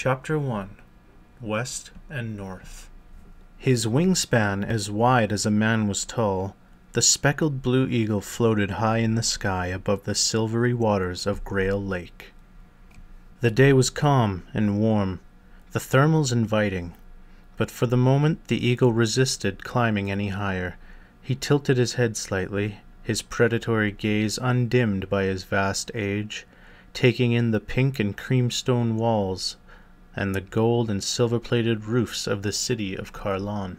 Chapter 1. West and North. His wingspan as wide as a man was tall, the speckled blue eagle floated high in the sky above the silvery waters of Grail Lake. The day was calm and warm, the thermals inviting, but for the moment the eagle resisted climbing any higher. He tilted his head slightly, his predatory gaze undimmed by his vast age, taking in the pink and creamstone walls and the gold and silver-plated roofs of the city of Carlon.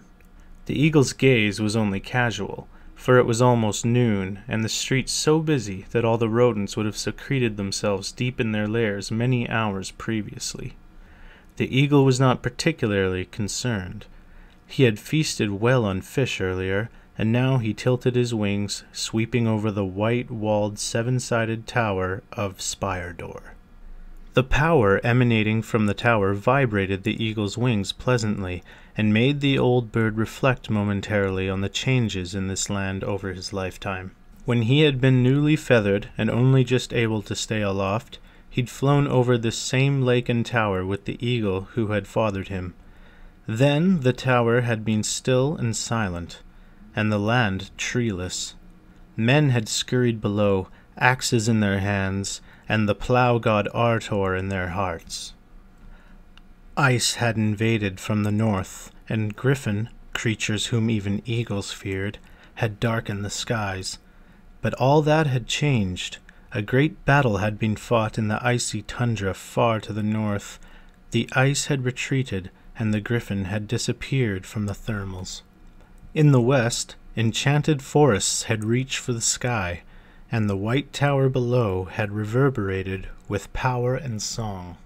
The eagle's gaze was only casual, for it was almost noon, and the streets so busy that all the rodents would have secreted themselves deep in their lairs many hours previously. The eagle was not particularly concerned. He had feasted well on fish earlier, and now he tilted his wings, sweeping over the white-walled seven-sided tower of Spire Door. The power emanating from the tower vibrated the eagle's wings pleasantly, and made the old bird reflect momentarily on the changes in this land over his lifetime. When he had been newly feathered and only just able to stay aloft, he'd flown over this same lake and tower with the eagle who had fathered him. Then the tower had been still and silent, and the land treeless. Men had scurried below, axes in their hands, and the plough god Artor in their hearts. Ice had invaded from the north, and griffin, creatures whom even eagles feared, had darkened the skies. But all that had changed. A great battle had been fought in the icy tundra far to the north. The ice had retreated, and the griffin had disappeared from the thermals. In the west, enchanted forests had reached for the sky, and the white tower below had reverberated with power and song.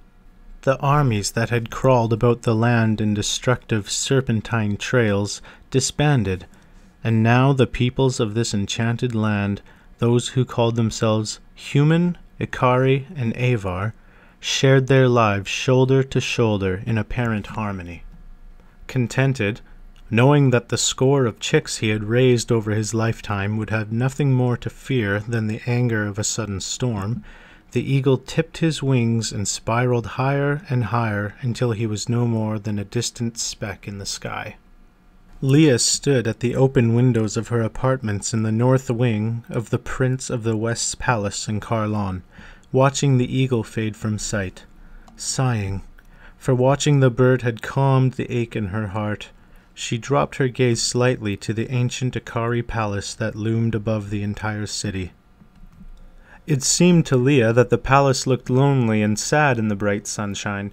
The armies that had crawled about the land in destructive serpentine trails disbanded, and now the peoples of this enchanted land, those who called themselves Human, Ikari, and Avar, shared their lives shoulder to shoulder in apparent harmony. Contented, knowing that the score of chicks he had raised over his lifetime would have nothing more to fear than the anger of a sudden storm, the eagle tipped his wings and spiraled higher and higher until he was no more than a distant speck in the sky. Leah stood at the open windows of her apartments in the north wing of the Prince of the West's palace in Carlon, watching the eagle fade from sight, sighing, for watching the bird had calmed the ache in her heart. She dropped her gaze slightly to the ancient Ikari palace that loomed above the entire city. It seemed to Leah that the palace looked lonely and sad in the bright sunshine,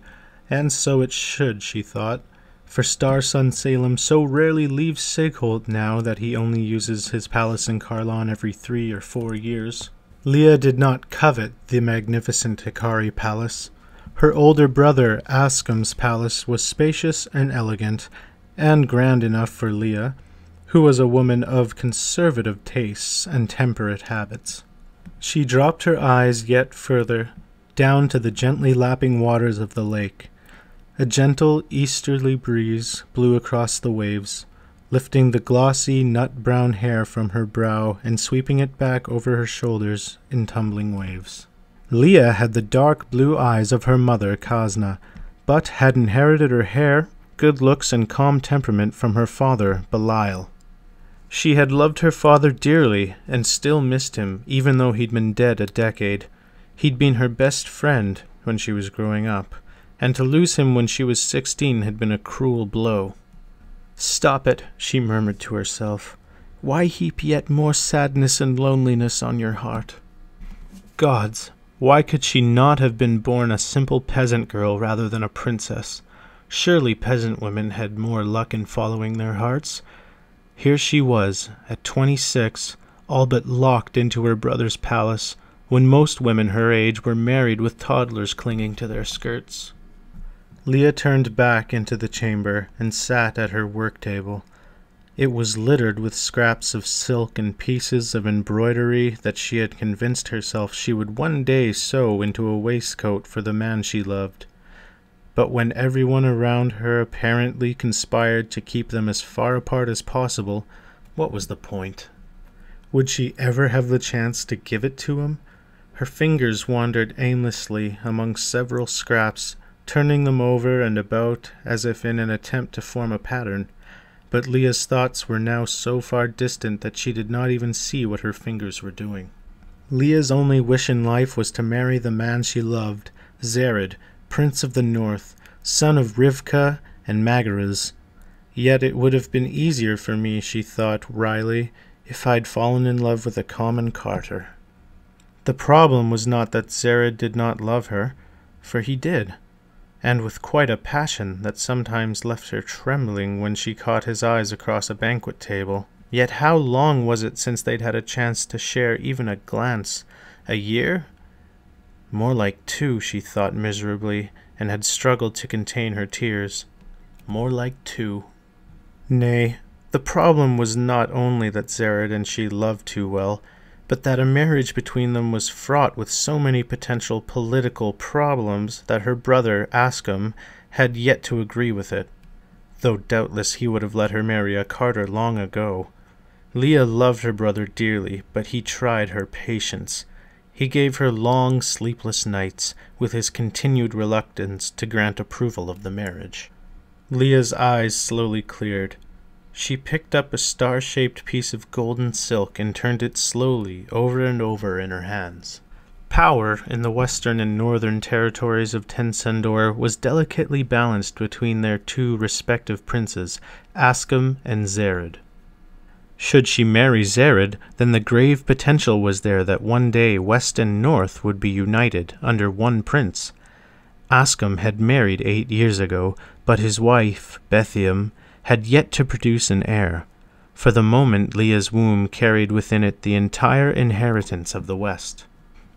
and so it should, she thought, for Star-Son Salem so rarely leaves Sigholt now that he only uses his palace in Carlon every 3 or 4 years. Leah did not covet the magnificent Ikari palace. Her older brother Ascam's palace was spacious and elegant, and grand enough for Leah, who was a woman of conservative tastes and temperate habits. She dropped her eyes yet further, down to the gently lapping waters of the lake. A gentle easterly breeze blew across the waves, lifting the glossy nut-brown hair from her brow and sweeping it back over her shoulders in tumbling waves. Leah had the dark blue eyes of her mother, Kasna, but had inherited her hair, good looks, and calm temperament from her father, Belial. She had loved her father dearly, and still missed him, even though he'd been dead a decade. He'd been her best friend when she was growing up, and to lose him when she was 16 had been a cruel blow. "Stop it," she murmured to herself. "Why heap yet more sadness and loneliness on your heart?" Gods, why could she not have been born a simple peasant girl rather than a princess? Surely peasant women had more luck in following their hearts. Here she was, at 26, all but locked into her brother's palace, when most women her age were married with toddlers clinging to their skirts. Leah turned back into the chamber and sat at her work table. It was littered with scraps of silk and pieces of embroidery that she had convinced herself she would one day sew into a waistcoat for the man she loved. But when everyone around her apparently conspired to keep them as far apart as possible, what was the point? Would she ever have the chance to give it to him? Her fingers wandered aimlessly among several scraps turning them over and about as if in an attempt to form a pattern. But Leah's thoughts were now so far distant that she did not even see what her fingers were doing. Leah's only wish in life was to marry the man she loved, Zarid, Prince of the North, son of Rivka and Magaraz. Yet it would have been easier for me, she thought wryly, if I'd fallen in love with a common carter. The problem was not that Zarid did not love her, for he did, and with quite a passion that sometimes left her trembling when she caught his eyes across a banquet table. Yet how long was it since they'd had a chance to share even a glance? A year? More like 2, she thought miserably, and had struggled to contain her tears. More like 2. Nay, the problem was not only that Zarid and she loved too well, but that a marriage between them was fraught with so many potential political problems that her brother, Ascam, had yet to agree with it, though doubtless he would have let her marry a carter long ago. Leah loved her brother dearly, but he tried her patience. He gave her long, sleepless nights, with his continued reluctance to grant approval of the marriage. Leah's eyes slowly cleared. She picked up a star-shaped piece of golden silk and turned it slowly over and over in her hands. Power in the western and northern territories of Tensendor was delicately balanced between their 2 respective princes, Ascam and Zarid. Should she marry Zarid, then the grave potential was there that one day west and north would be united under one prince. Ascam had married 8 years ago, but his wife, Bethiam, had yet to produce an heir. For the moment Leah's womb carried within it the entire inheritance of the West.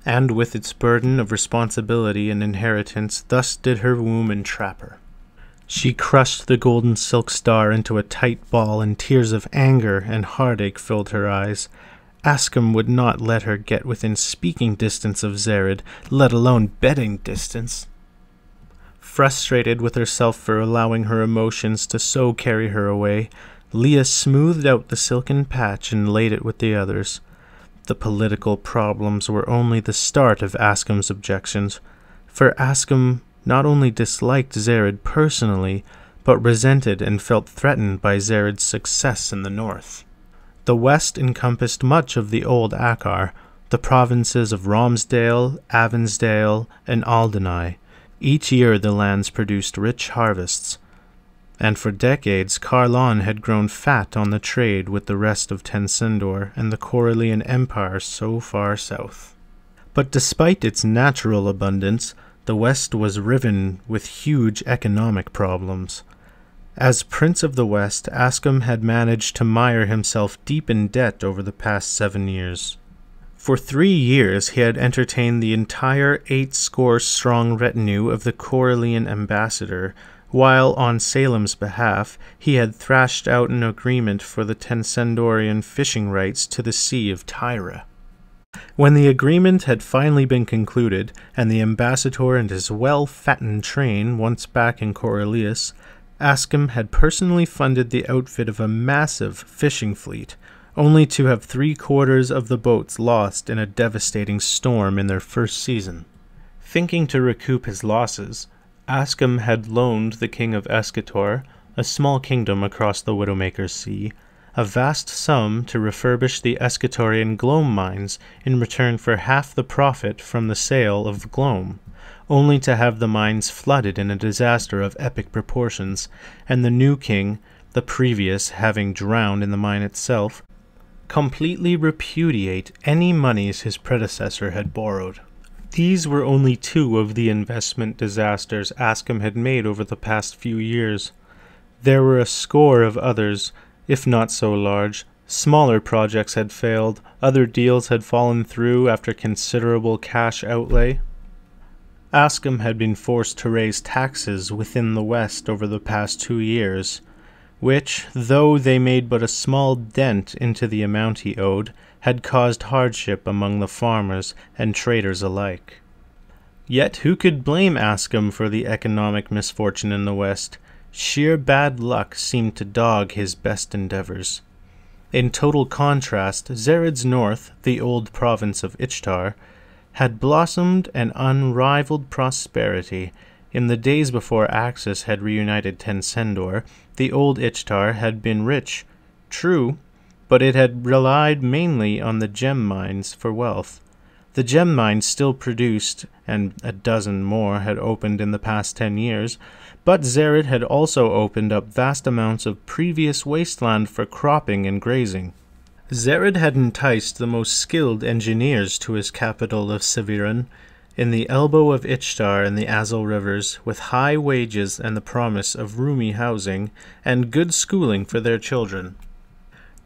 And with its burden of responsibility and inheritance, thus did her womb entrap her. She crushed the golden silk star into a tight ball, and tears of anger and heartache filled her eyes. Ascam would not let her get within speaking distance of Zarid, let alone bedding distance. Frustrated with herself for allowing her emotions to so carry her away, Leah smoothed out the silken patch and laid it with the others. The political problems were only the start of Ascam's objections, for Ascam not only disliked Zarid personally, but resented and felt threatened by Zarid's success in the north. The west encompassed much of the old Akar, the provinces of Romsdale, Avansdale, and Alderney. Each year the lands produced rich harvests, and for decades Carlon had grown fat on the trade with the rest of Tensendor and the Corellian Empire so far south. But despite its natural abundance, the West was riven with huge economic problems. As Prince of the West, Ascam had managed to mire himself deep in debt over the past 7 years. For 3 years he had entertained the entire 80-strong retinue of the Corellian ambassador, while on Salem's behalf he had thrashed out an agreement for the Tensendorian fishing rights to the Sea of Tyra. When the agreement had finally been concluded, and the ambassador and his well-fattened train once back in Corellius, Ascam had personally funded the outfit of a massive fishing fleet, only to have 3/4 of the boats lost in a devastating storm in their first season. Thinking to recoup his losses, Ascam had loaned the king of Escator, a small kingdom across the Widowmaker's Sea, a vast sum to refurbish the Escatorian Glome mines in return for half the profit from the sale of Glome, only to have the mines flooded in a disaster of epic proportions, and the new king, the previous having drowned in the mine itself, completely repudiate any moneys his predecessor had borrowed. These were only 2 of the investment disasters Ascam had made over the past few years. There were a score of others, if not so large. Smaller projects had failed, other deals had fallen through after considerable cash outlay. Ascam had been forced to raise taxes within the West over the past 2 years, which, though they made but a small dent into the amount he owed, had caused hardship among the farmers and traders alike. Yet who could blame Ascam for the economic misfortune in the West? Sheer bad luck seemed to dog his best endeavors. In total contrast, Zarid's north, the old province of Ishtar, had blossomed an unrivaled prosperity, In the days before Axis had reunited Tensendor, the old Ishtar had been rich, true, but it had relied mainly on the gem mines for wealth. The gem mines still produced, and a dozen more had opened in the past 10 years, but Zarid had also opened up vast amounts of previous wasteland for cropping and grazing. Zarid had enticed the most skilled engineers to his capital of Severin, in the elbow of Ishtar and the Azal rivers, with high wages and the promise of roomy housing and good schooling for their children.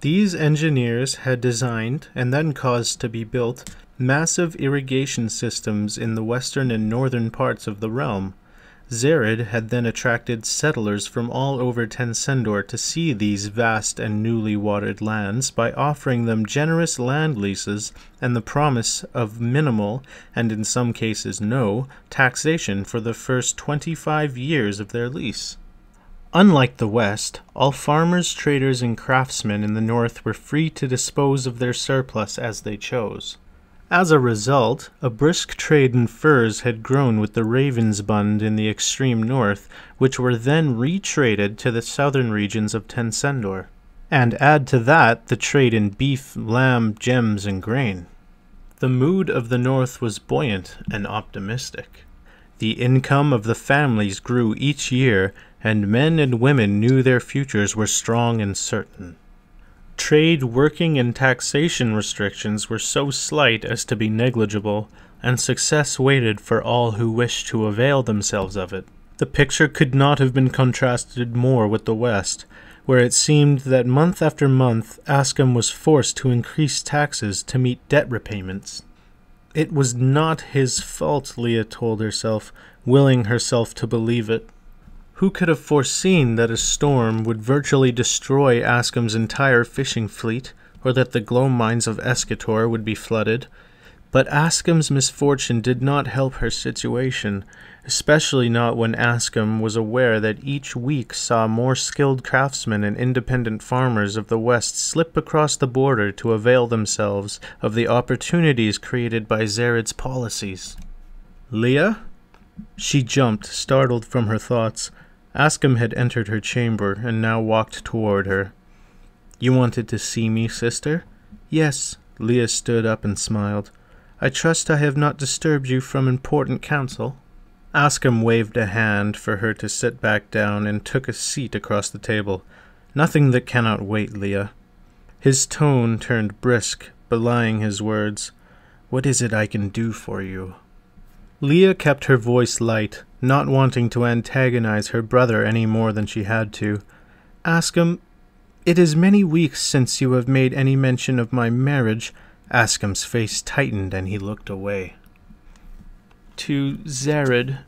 These engineers had designed, and then caused to be built, massive irrigation systems in the western and northern parts of the realm. Zarid had then attracted settlers from all over Tensendor to see these vast and newly watered lands by offering them generous land leases and the promise of minimal, and in some cases no, taxation for the first 25 years of their lease. Unlike the West, all farmers, traders, and craftsmen in the North were free to dispose of their surplus as they chose. As a result, a brisk trade in furs had grown with the Ravensbund in the extreme north, which were then retraded to the southern regions of Tensendor. And add to that the trade in beef, lamb, gems, and grain. The mood of the north was buoyant and optimistic. The income of the families grew each year, and men and women knew their futures were strong and certain. Trade, working, and taxation restrictions were so slight as to be negligible, and success waited for all who wished to avail themselves of it. The picture could not have been contrasted more with the West, where it seemed that month after month Ascam was forced to increase taxes to meet debt repayments. It was not his fault, Leah told herself, willing herself to believe it. Who could have foreseen that a storm would virtually destroy Ascam's entire fishing fleet, or that the glow mines of Escator would be flooded? But Ascam's misfortune did not help her situation, especially not when Ascam was aware that each week saw more skilled craftsmen and independent farmers of the West slip across the border to avail themselves of the opportunities created by Zarid's policies. Leah? She jumped, startled from her thoughts. Ascam had entered her chamber and now walked toward her. "You wanted to see me, sister?" "Yes." Leah stood up and smiled. "I trust I have not disturbed you from important counsel." Ascam waved a hand for her to sit back down and took a seat across the table. "Nothing that cannot wait, Leah." His tone turned brisk, belying his words. "What is it I can do for you?" Leah kept her voice light, not wanting to antagonize her brother any more than she had to. "Ascam, it is many weeks since you have made any mention of my marriage." Ascam's face tightened and he looked away. "To Zarid,"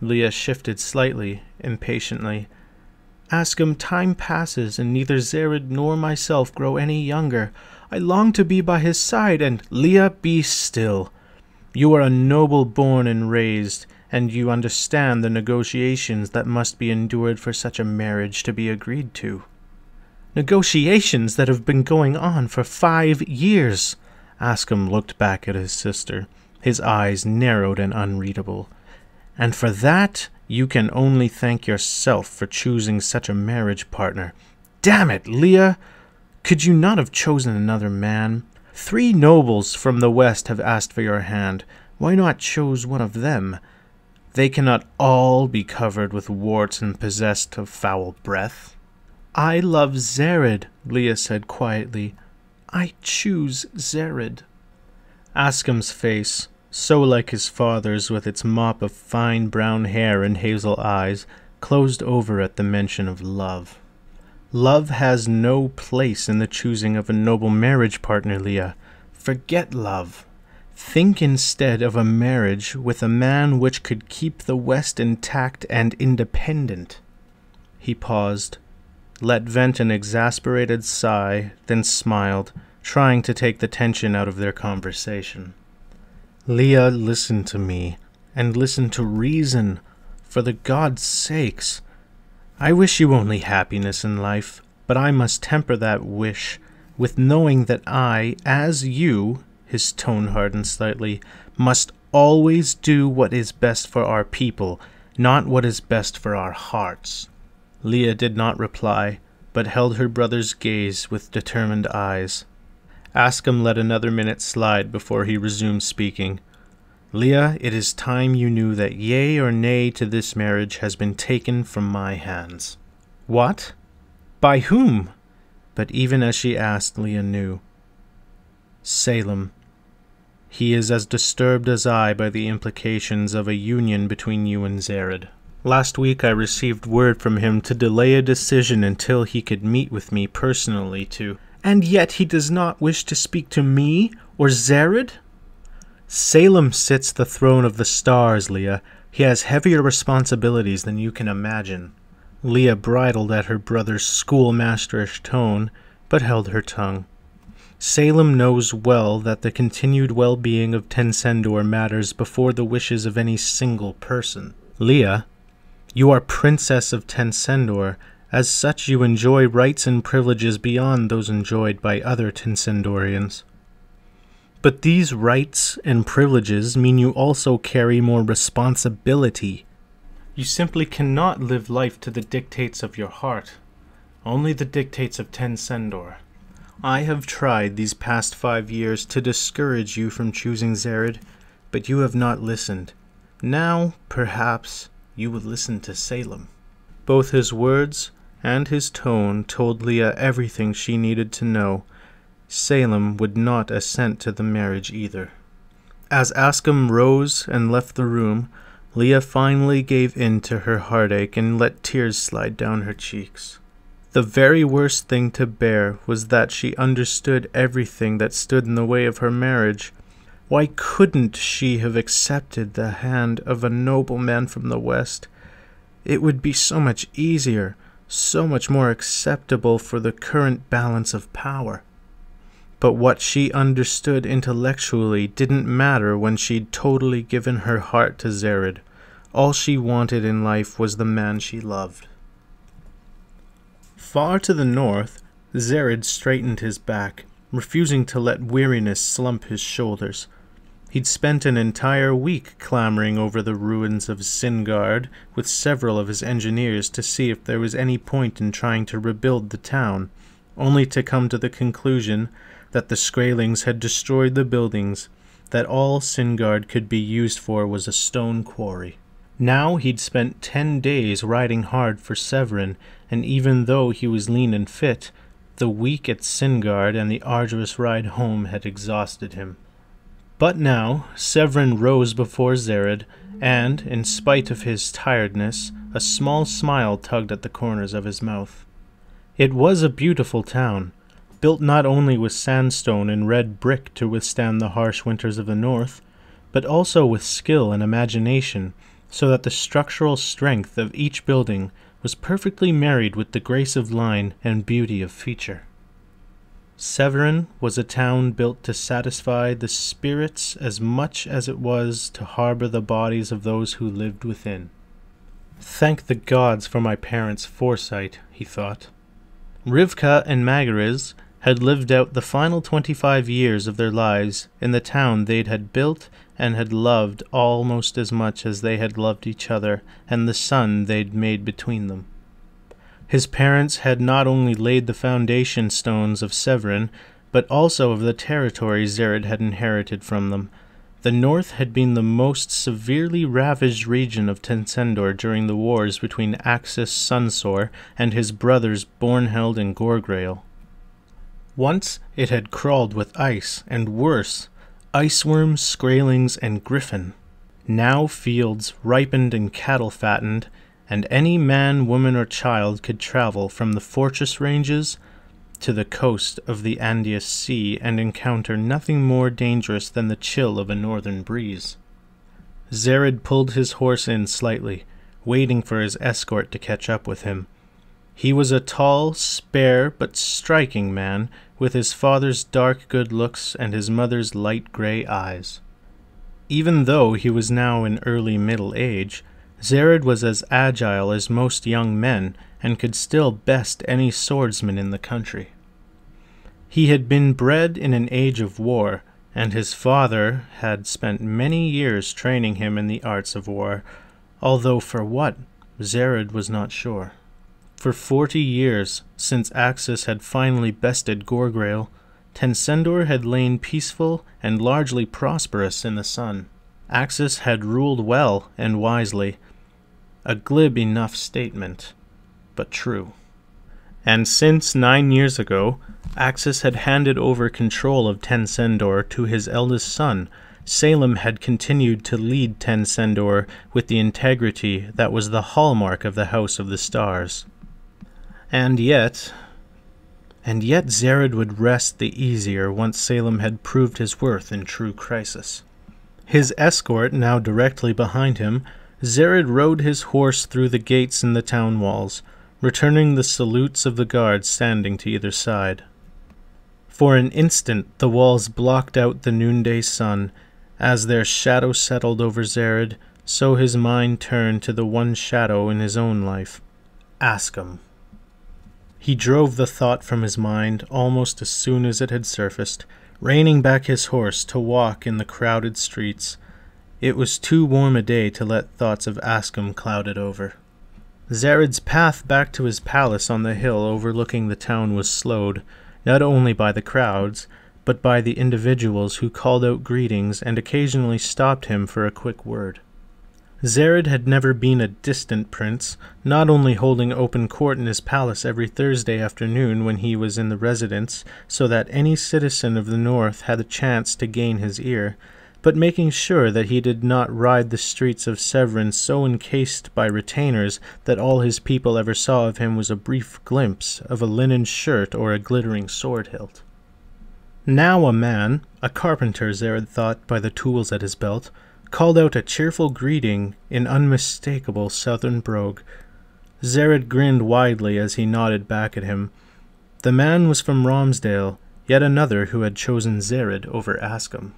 Leah shifted slightly, impatiently. "Ascam, time passes and neither Zarid nor myself grow any younger. I long to be by his side and—" "Leah, be still. You are a noble born and raised, and you understand the negotiations that must be endured for such a marriage to be agreed to." "Negotiations that have been going on for 5 years!" Ascam looked back at his sister, his eyes narrowed and unreadable. "And for that, you can only thank yourself for choosing such a marriage partner. Damn it, Leah! Could you not have chosen another man? 3 nobles from the West have asked for your hand. Why not choose one of them? They cannot all be covered with warts and possessed of foul breath." "I love Zarid," Leah said quietly. "I choose Zarid." Ascam's face, so like his father's with its mop of fine brown hair and hazel eyes, closed over at the mention of love. "Love has no place in the choosing of a noble marriage partner, Leah. Forget love. Think instead of a marriage with a man which could keep the West intact and independent." He paused, let vent an exasperated sigh, then smiled, trying to take the tension out of their conversation. "Leah, listen to me, and listen to reason, for the gods' sakes. I wish you only happiness in life, but I must temper that wish with knowing that I, as you," his tone hardened slightly, "must always do what is best for our people, not what is best for our hearts." Leah did not reply, but held her brother's gaze with determined eyes. Ascam let another minute slide before he resumed speaking. "Leah, it is time you knew that yea or nay to this marriage has been taken from my hands." "What? By whom?" But even as she asked, Leah knew. "Salem. He is as disturbed as I by the implications of a union between you and Zarid. Last week I received word from him to delay a decision until he could meet with me personally to—" "And yet he does not wish to speak to me or Zarid?" "Salem sits the throne of the stars, Leah. He has heavier responsibilities than you can imagine." Leah bridled at her brother's schoolmasterish tone, but held her tongue. "Salem knows well that the continued well-being of Tencendor matters before the wishes of any single person. Leah, you are Princess of Tencendor. As such, you enjoy rights and privileges beyond those enjoyed by other Tencendorians. But these rights and privileges mean you also carry more responsibility. You simply cannot live life to the dictates of your heart, only the dictates of Tencendor. I have tried these past 5 years to discourage you from choosing Zarid, but you have not listened. Now, perhaps, you will listen to Salem." Both his words and his tone told Leah everything she needed to know. Salem would not assent to the marriage either. As Ascam rose and left the room, Leah finally gave in to her heartache and let tears slide down her cheeks. The very worst thing to bear was that she understood everything that stood in the way of her marriage. Why couldn't she have accepted the hand of a nobleman from the West? It would be so much easier, so much more acceptable for the current balance of power. But what she understood intellectually didn't matter when she'd totally given her heart to Zarid. All she wanted in life was the man she loved. Far to the north, Zarid straightened his back, refusing to let weariness slump his shoulders. He'd spent an entire week clambering over the ruins of Singard with several of his engineers to see if there was any point in trying to rebuild the town, only to come to the conclusion that the Skraelings had destroyed the buildings, that all Singard could be used for was a stone quarry. Now he'd spent 10 days riding hard for Severin, and even though he was lean and fit, the week at Singard and the arduous ride home had exhausted him. But now Severin rose before Zarid, and, in spite of his tiredness, a small smile tugged at the corners of his mouth. It was a beautiful town, built not only with sandstone and red brick to withstand the harsh winters of the north, but also with skill and imagination, so that the structural strength of each building was perfectly married with the grace of line and beauty of feature. Severin was a town built to satisfy the spirits as much as it was to harbor the bodies of those who lived within. "Thank the gods for my parents' foresight," he thought. Rivka and Magariz had lived out the final 25 years of their lives in the town they had built and had loved almost as much as they had loved each other and the son they'd made between them. His parents had not only laid the foundation stones of Severin, but also of the territory Zarid had inherited from them. The north had been the most severely ravaged region of Tencendor during the wars between Axis Sunsor and his brothers Bornheld and Gorgrail. Once it had crawled with ice, and worse, iceworms, Skraelings, and griffin. Now fields ripened and cattle fattened, and any man, woman, or child could travel from the fortress ranges to the coast of the Andean Sea and encounter nothing more dangerous than the chill of a northern breeze. Zarid pulled his horse in slightly, waiting for his escort to catch up with him. He was a tall, spare, but striking man, with his father's dark good looks and his mother's light gray eyes. Even though he was now in early middle age, Zarid was as agile as most young men, and could still best any swordsman in the country. He had been bred in an age of war, and his father had spent many years training him in the arts of war, although for what, Zarid was not sure. For 40 years, since Axis had finally bested Gorgrail, Tencendor had lain peaceful and largely prosperous in the sun. Axis had ruled well and wisely, a glib enough statement, but true. And since 9 years ago, Axis had handed over control of Tencendor to his eldest son, Salem had continued to lead Tencendor with the integrity that was the hallmark of the House of the Stars. And yet Zarid would rest the easier once Salem had proved his worth in true crisis. His escort now directly behind him, Zarid rode his horse through the gates in the town walls, returning the salutes of the guards standing to either side. For an instant the walls blocked out the noonday sun. As their shadow settled over Zarid, so his mind turned to the one shadow in his own life, Ascam. He drove the thought from his mind almost as soon as it had surfaced, reining back his horse to walk in the crowded streets. It was too warm a day to let thoughts of Ascam cloud it over. Zarid's path back to his palace on the hill overlooking the town was slowed, not only by the crowds, but by the individuals who called out greetings and occasionally stopped him for a quick word. Zarid had never been a distant prince, not only holding open court in his palace every Thursday afternoon when he was in the residence, so that any citizen of the north had a chance to gain his ear, but making sure that he did not ride the streets of Severin so encased by retainers that all his people ever saw of him was a brief glimpse of a linen shirt or a glittering sword hilt. Now a man, a carpenter Zarid thought by the tools at his belt, called out a cheerful greeting in unmistakable southern brogue. Zarid grinned widely as he nodded back at him. The man was from Romsdale, yet another who had chosen Zarid over Ascam.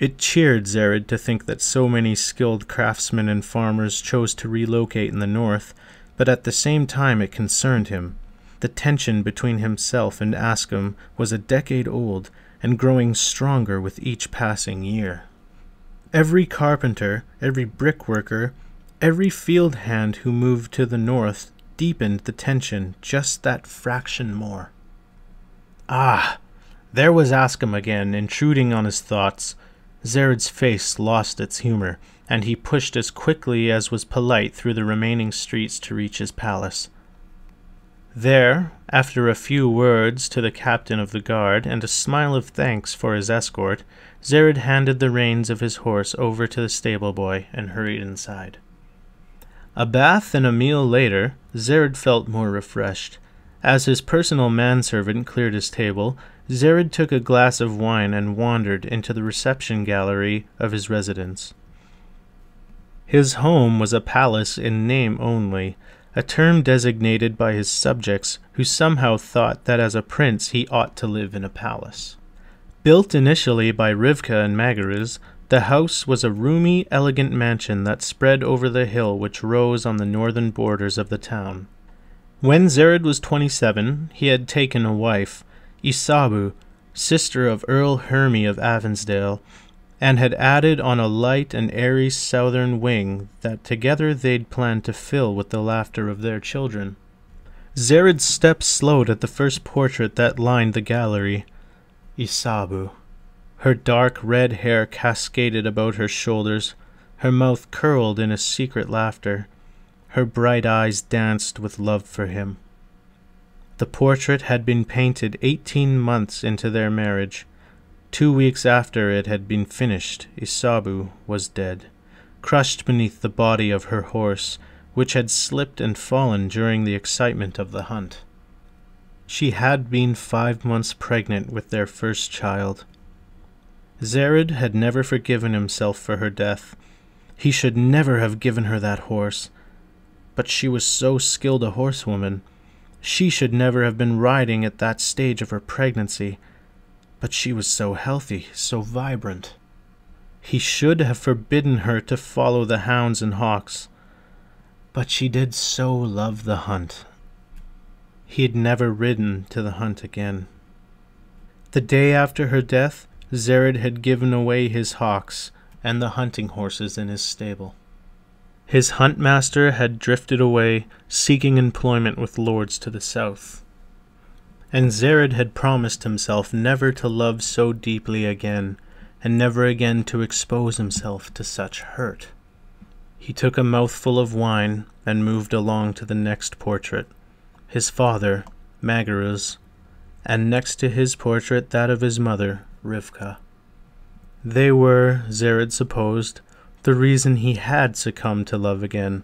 It cheered Zarid to think that so many skilled craftsmen and farmers chose to relocate in the north, but at the same time it concerned him. The tension between himself and Ascam was a decade old and growing stronger with each passing year. Every carpenter, every brickworker, every field hand who moved to the north deepened the tension just that fraction more. Ah, there was Ascam again, intruding on his thoughts. Zarid's face lost its humor, and he pushed as quickly as was polite through the remaining streets to reach his palace. There, after a few words to the captain of the guard and a smile of thanks for his escort, Zarid handed the reins of his horse over to the stable boy and hurried inside. A bath and a meal later, Zarid felt more refreshed. As his personal manservant cleared his table, Zarid took a glass of wine and wandered into the reception gallery of his residence. His home was a palace in name only, a term designated by his subjects who somehow thought that as a prince he ought to live in a palace. Built initially by Rivka and Magaruz, the house was a roomy, elegant mansion that spread over the hill which rose on the northern borders of the town. When Zarid was 27, he had taken a wife, Isabu, sister of Earl Hermy of Avonsdale, and had added on a light and airy southern wing that together they'd planned to fill with the laughter of their children. Zarid's steps slowed at the first portrait that lined the gallery. Isabu. Her dark red hair cascaded about her shoulders, her mouth curled in a secret laughter. Her bright eyes danced with love for him. The portrait had been painted 18 months into their marriage. 2 weeks after it had been finished, Isabu was dead, crushed beneath the body of her horse, which had slipped and fallen during the excitement of the hunt. She had been 5 months pregnant with their first child. Zarid had never forgiven himself for her death. He should never have given her that horse. But she was so skilled a horsewoman. She should never have been riding at that stage of her pregnancy. But she was so healthy, so vibrant. He should have forbidden her to follow the hounds and hawks. But she did so love the hunt. He had never ridden to the hunt again. The day after her death, Zarid had given away his hawks and the hunting horses in his stable. His huntmaster had drifted away, seeking employment with lords to the south. And Zarid had promised himself never to love so deeply again, and never again to expose himself to such hurt. He took a mouthful of wine and moved along to the next portrait, his father, Magaru's, and next to his portrait that of his mother, Rivka. They were, Zarid supposed, the reason he had succumbed to love again.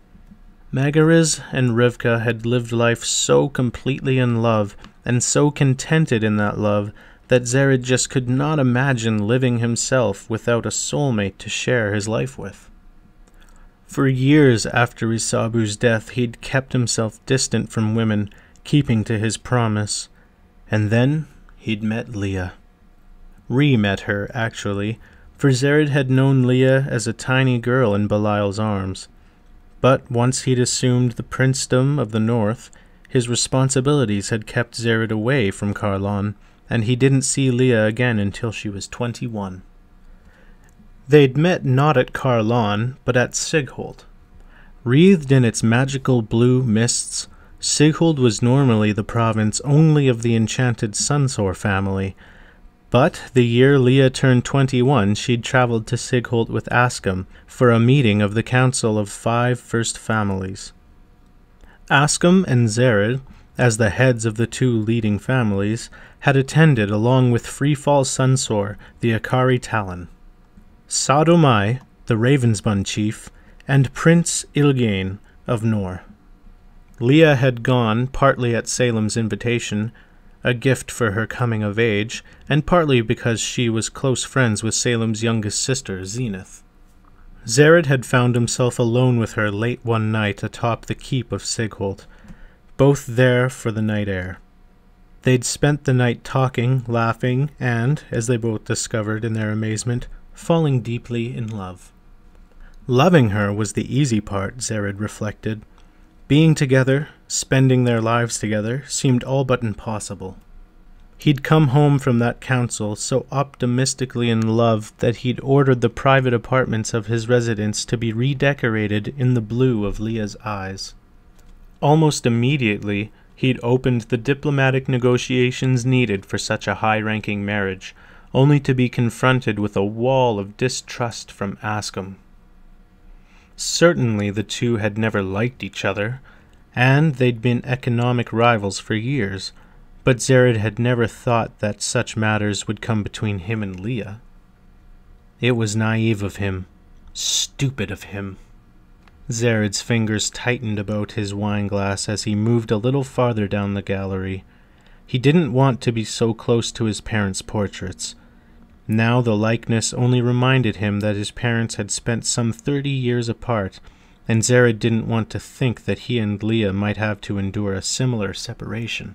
Magaru's and Rivka had lived life so completely in love and so contented in that love that Zarid just could not imagine living himself without a soulmate to share his life with. For years after Isabu's death, he'd kept himself distant from women, keeping to his promise. And then he'd met Leah. Re-met her, actually, for Zarid had known Leah as a tiny girl in Belial's arms. But once he'd assumed the princedom of the north, his responsibilities had kept Zarid away from Carlon, and he didn't see Leah again until she was 21. They'd met not at Carlon, but at Sighold. Wreathed in its magical blue mists, Sighold was normally the province only of the enchanted Sunsore family, but the year Leah turned 21 she'd traveled to Sighold with Ascam for a meeting of the Council of 5 First Families. Ascam and Zarid, as the heads of the 2 leading families, had attended along with Freefall Sunsore, the Akari Talon. Sadomai, the Ravensbun chief, and Prince Ilgain of Nor. Leah had gone, partly at Salem's invitation, a gift for her coming of age, and partly because she was close friends with Salem's youngest sister, Zenith. Zarid had found himself alone with her late one night atop the keep of Sighold, both there for the night air. They'd spent the night talking, laughing, and, as they both discovered in their amazement, falling deeply in love. Loving her was the easy part, Zarid reflected. Being together, spending their lives together, seemed all but impossible. He'd come home from that council so optimistically in love that he'd ordered the private apartments of his residence to be redecorated in the blue of Leah's eyes. Almost immediately, he'd opened the diplomatic negotiations needed for such a high-ranking marriage, only to be confronted with a wall of distrust from Ascam. Certainly the two had never liked each other, and they'd been economic rivals for years, but Zarid had never thought that such matters would come between him and Leah. It was naive of him, stupid of him. Zarid's fingers tightened about his wineglass as he moved a little farther down the gallery. He didn't want to be so close to his parents' portraits. Now the likeness only reminded him that his parents had spent some 30 years apart, and Zarid didn't want to think that he and Leah might have to endure a similar separation.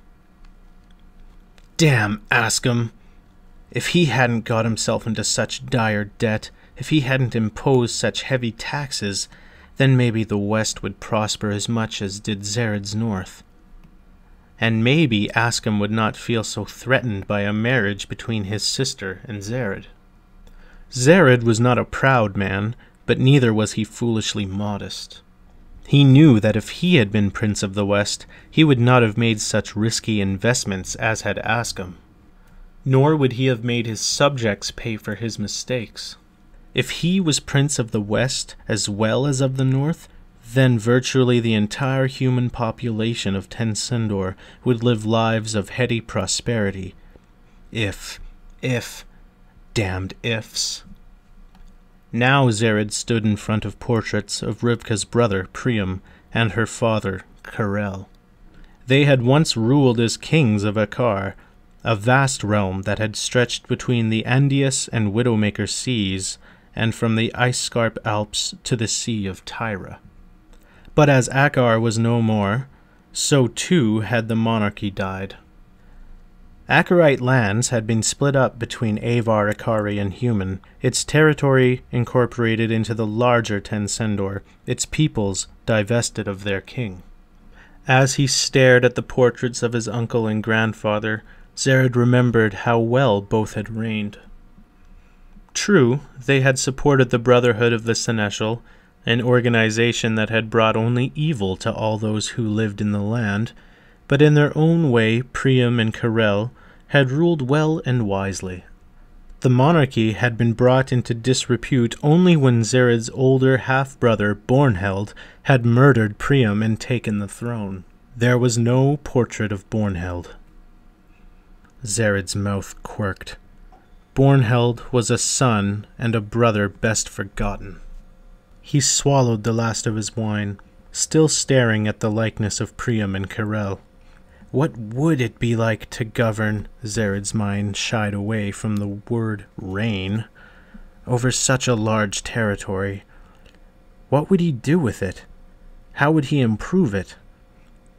Damn Ascam! If he hadn't got himself into such dire debt, if he hadn't imposed such heavy taxes, then maybe the West would prosper as much as did Zarid's North. And maybe Ascam would not feel so threatened by a marriage between his sister and Zarid. Zarid was not a proud man, but neither was he foolishly modest. He knew that if he had been Prince of the West, he would not have made such risky investments as had Ascam. Nor would he have made his subjects pay for his mistakes. If he was Prince of the West as well as of the North, then virtually the entire human population of Tensendor would live lives of heady prosperity. If, damned ifs. Now Zarid stood in front of portraits of Rivka's brother, Priam, and her father, Karel. They had once ruled as kings of Akar, a vast realm that had stretched between the Andius and Widowmaker seas, and from the ice-scarp Alps to the Sea of Tyra. But as Akar was no more, so too had the monarchy died. Akarite lands had been split up between Avar, Akari, and Human, its territory incorporated into the larger Tensendor, its peoples divested of their king. As he stared at the portraits of his uncle and grandfather, Zarid remembered how well both had reigned. True, they had supported the Brotherhood of the Seneschal, an organization that had brought only evil to all those who lived in the land, but in their own way Priam and Carel had ruled well and wisely. The monarchy had been brought into disrepute only when Zarid's older half-brother, Bornheld, had murdered Priam and taken the throne. There was no portrait of Bornheld. Zarid's mouth quirked. Bornheld was a son and a brother best forgotten. He swallowed the last of his wine, still staring at the likeness of Priam and Carel. What would it be like to govern, Zarid's mind shied away from the word reign, over such a large territory? What would he do with it? How would he improve it?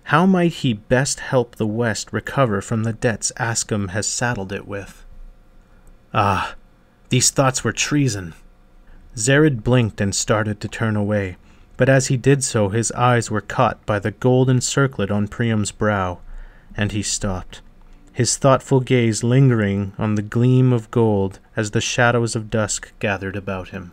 How might he best help the West recover from the debts Ascam has saddled it with? Ah, these thoughts were treason. Zarid blinked and started to turn away, but as he did so his eyes were caught by the golden circlet on Priam's brow, and he stopped, his thoughtful gaze lingering on the gleam of gold as the shadows of dusk gathered about him.